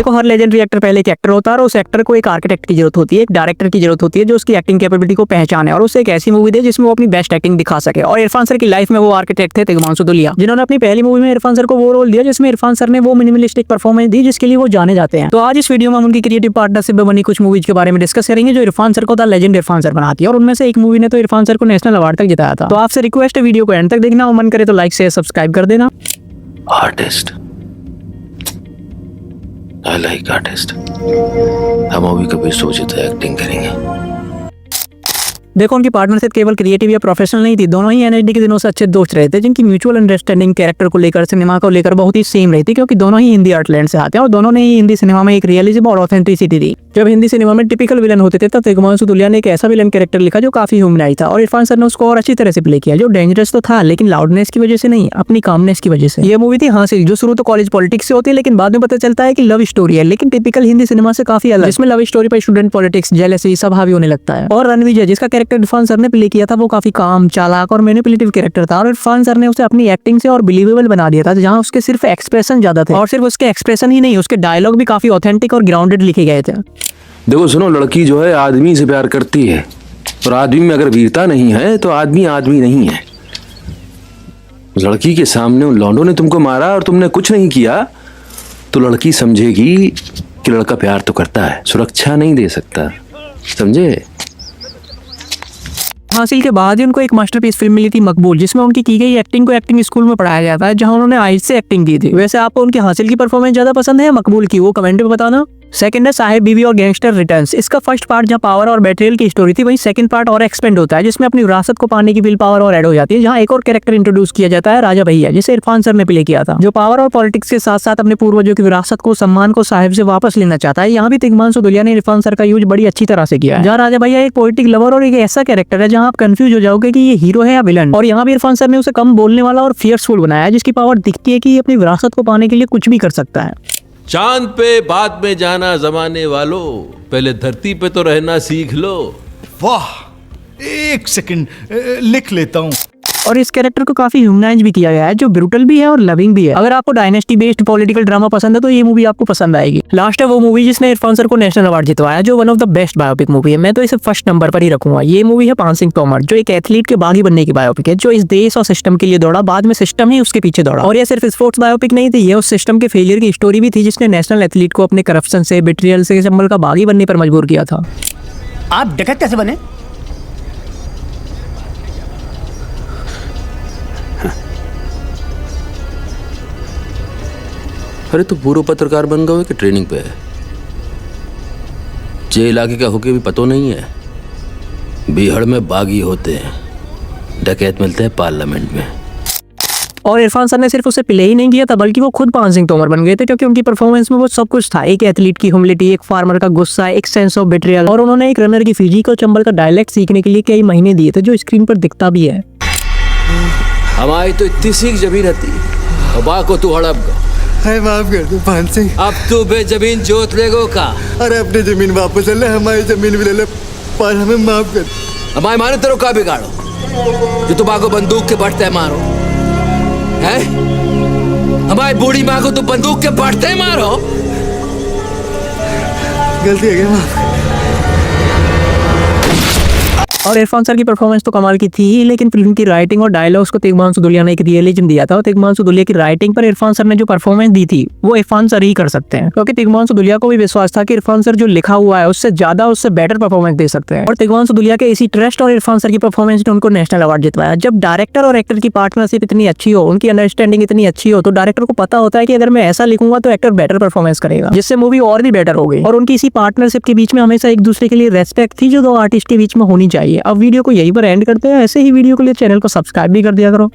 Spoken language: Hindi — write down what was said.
देखो हर लेजेंडरी एक्टर पहले एक एक्टर होता है और उस एक्टर को एक आर्किटेक्ट की जरूरत होती है, एक डायरेक्टर की जरूरत होती है जो उसकी एक्टिंग कैपेबिलिटी को पहचाने और उसे एक ऐसी मूवी दे जिसमें वो अपनी बेस्ट एक्टिंग दिखा सके। और इरफान सर की लाइफ में वो आर्किटेक्ट थे तिग्मांशु धूलिया, जिन्होंने अपनी पहली मूवी में इरफान सर को वो रोल दिया जिसमें इरफान सर ने वो मिनिमलिस्टिक परफॉर्मेंस दी जिसके लिए वो जाने जाते हैं। तो आज इस वीडियो में हम उनकी क्रिएटिव पार्टनरशिप में बनी कुछ मूवीज के बारे में डिस्कस करेंगे जो इरफान सर को द लेजेंड इरफान सर बनाती है। और उनमें से एक मूवी ने तो इरफान सर को नेशनल अवार्ड तक जिताया था। तो आपसे रिक्वेस्ट है वीडियो को एंड तक देखना और मन करे तो लाइक शेयर सब्सक्राइब कर देना। Artist, I like artist. हम अभी कभी सोचे थे एक्टिंग करेंगे। देखो उनकी पार्टनरशिप केवल क्रिएटिव या प्रोफेशनल नहीं थी, दोनों ही एनएचडी के दिनों से अच्छे दोस्त रहे थे जिनकी म्यूचुअल अंडरस्टैंडिंग कैरेक्टर को लेकर, सिनेमा को लेकर बहुत ही सेम रही थी क्योंकि दोनों ही हिंदी आर्टलैंड से आते हैं और दोनों ने ही हिंदी सिनेमा में एक रियलिज्म और ऑथेंटिसिटी दी। जब हिंदी सिनेमा में टिपिकल विलन होते थे तब तिग्मांशु धूलिया ने एक ऐसा विलन कैरेक्टर लिखा जो काफी ह्यूमनाइज था और इरफान सर ने उसको और अच्छी तरह से प्ले किया, जो डेंजरस तो था लेकिन लाउडनेस की वजह से नहीं, अपनी कामनेस की वजह से। ये मूवी थी हासिल, जो शुरू तो कॉलेज पॉलिटिक्स से होती है लेकिन बाद में पता चलता है कि लव स्टोरी है, लेकिन टिपिकल हिंदी सिनेमा से काफी अलग, जिसमें लव स्टोरी पर स्टूडेंट पॉलिटिक्स, जेलसी सब हावी होने लगता है। और रणविजय जिसका कैरेक्टर इरफान सर ने प्ले किया था वो काफी काम, चालाक और मैनिपुलेटिव कैरेक्टर था और इरफान सर ने उसे अपनी एक्टिंग से और बिलीवेबल बना दिया था, जहां उसके सिर्फ एक्सप्रेशन ज्यादा थे। और सिर्फ उसके एक्सप्रेशन ही नहीं, उसके डायलॉग भी काफी ऑथेंटिक और ग्राउंडेड लिखे गए थे। देखो सुनो, लड़की जो है आदमी से प्यार करती है और आदमी में अगर वीरता नहीं है तो आदमी आदमी नहीं है। लड़की के सामने उन लौंडों ने तुमको मारा और तुमने कुछ नहीं किया तो लड़की समझेगी कि लड़का प्यार तो करता है, सुरक्षा नहीं दे सकता, समझे? हासिल के बाद ही उनको एक मास्टरपीस फिल्म मिली थी मकबूल, जिसमें उनकी की गई एक्टिंग को एक्टिंग स्कूल में पढ़ाया जाता है, जहां उन्होंने आइज से एक्टिंग की थी। वैसे आपको उनकी हासिल की परफॉर्मेंस ज्यादा पसंद है या मकबूल की, वो कमेंट में बताना। सेकंड है साहेब बीवी और गैंगस्टर रिटर्न्स। इसका फर्स्ट पार्ट जहां पावर और बेट्रियल की स्टोरी थी, वहीं सेकंड पार्ट और एक्सपेंड होता है जिसमें अपनी विरासत को पाने की विल पावर और ऐड हो जाती है, जहां एक और कैरेक्टर इंट्रोड्यूस किया जाता है राजा भैया, जिसे इरफान सर ने प्ले किया था, जो पावर और पॉलिटिक्स के साथ साथ अपने पूर्वजों की विरासत को, सम्मान को साहिब से वापस लेना चाहता है। यहाँ भी तिग्मांशु धूलिया ने इरफान सर का यूज बड़ी अच्छी तरह से किया है, जहाँ राजा भैया एक पोएटिक लवर और एक ऐसा कैरेक्टर है जहाँ आप कंफ्यूज हो जाओगे कि ये हीरो है या विलन। और यहाँ भी इरफान सर ने उसे कम बोलने वाला और फियर्सफुल बनाया है, जिसकी पावर दिखती है कि ये अपनी विरासत को पाने के लिए कुछ भी कर सकता है। चांद पे बाद में जाना जमाने वालों, पहले धरती पे तो रहना सीख लो। वाह, एक सेकंड लिख लेता हूँ। और इस कैरेक्टर को काफी ह्यूमनाइज भी किया गया है, जो ब्रूटल भी है और लविंग भी है। अगर आपको डायनेस्टी बेस्ड पॉलिटिकल ड्रामा पसंद है तो ये मूवी आपको पसंद आएगी। लास्ट है वो मूवी जिसने इरफान सर को नेशनल अवार्ड जितवाया, जो one of the best biopic movie है। मैं तो इसे फर्स्ट नंबर पर ही रखूंगा। ये मूवी है पान सिंह तोमर, जो एक एथलीट के बागी बनने की बायोपिक है, जो इस देश और सिस्टम के लिए दौड़ा, बाद में सिस्टम ही उसके पीछे दौड़ा। और ये सिर्फ स्पोर्ट्स बायोपिक नहीं थी, ये उस सिस्टम के फेलियर की स्टोरी भी थी जिसने नेशनल एथलीट को अपने करप्शन से, बिट्रियल से, चंबल का बागी बनने पर मजबूर किया था। आप डकैत कैसे बने? अरे तो पूर्व पत्रकार बन गए कि ट्रेनिंग पे है? जे इलाके का होके भी पतो नहीं है। बिहार में बागी होते हैं, डकैत मिलते हैं पार्लियामेंट में। और इरफान सर ने सिर्फ उसे प्ले ही नहीं किया था बल्कि वो खुद पान सिंह तोमर बन गए थे, क्योंकि उनकी परफॉर्मेंस में वो सब कुछ था। एक एथलीट की ह्यूमिलिटी, एक फार्मर का गुस्सा, एक सेंस ऑफ बिट्रियल, और उन्होंने एक रनर की फिजिक और चंबल का डायलेक्ट सीखने के लिए कई महीने दिए थे, जो स्क्रीन पर दिखता भी है। हमारी तो इतनी सीख जमीन रहती, बा को तू हड़प गो। हाय माफ कर दो पान सिंह। अब तू बेजमीन जोत लेगो का? अरे अपनी जमीन वापस ले, हमारी जमीन भी ले ले, पर हमें माफ कर। हमारे मानो तेरे का बिगाड़ो जो तुम को बंदूक के बढ़ते मारो है? हमारी बूढ़ी माँ को तू बंदूक के बढ़ते मारो? गलती है क्या? माफ। और इरफान सर की परफॉर्मेंस तो कमाल की थी ही, लेकिन फिल्म की राइटिंग और डायलॉग्स को तिग्मांशु धूलिया ने एक रियलिज्म दिया था। और तिग्मांशु धूलिया की राइटिंग पर इरफान सर ने जो परफॉर्मेंस दी थी वो इरफान सर ही कर सकते हैं, क्योंकि तिग्मांशु धूलिया को भी विश्वास था कि इरफान सर जो लिखा हुआ है उससे ज्यादा, उससे बेटर परफॉर्मेंस दे सकते हैं। और तिग्मांशु धूलिया के इसी ट्रस्ट और इरफान सर की परफॉर्मेंस ने उनको नेशनल अवार्ड जितवाया। जब डायरेक्टर और एक्टर की पार्टनरशिप इतनी अच्छी हो, उनकी अंडरस्टैंडिंग इतनी अच्छी हो, तो डायरेक्टर को पता होता है कि अगर मैं ऐसा लिखूंगा तो एक्टर बेटर परफॉर्मेंस करेगा, जिससे मूवी और भी बेटर हो गई। और उनकी इसी पार्टनरशिप के बीच में हमेशा एक दूसरे के लिए रेस्पेक्ट थी, जो दो आर्टिस्ट के बीच में होनी चाहिए। अब वीडियो को यहीं पर एंड करते हैं। ऐसे ही वीडियो के लिए चैनल को सब्सक्राइब भी कर दिया करो।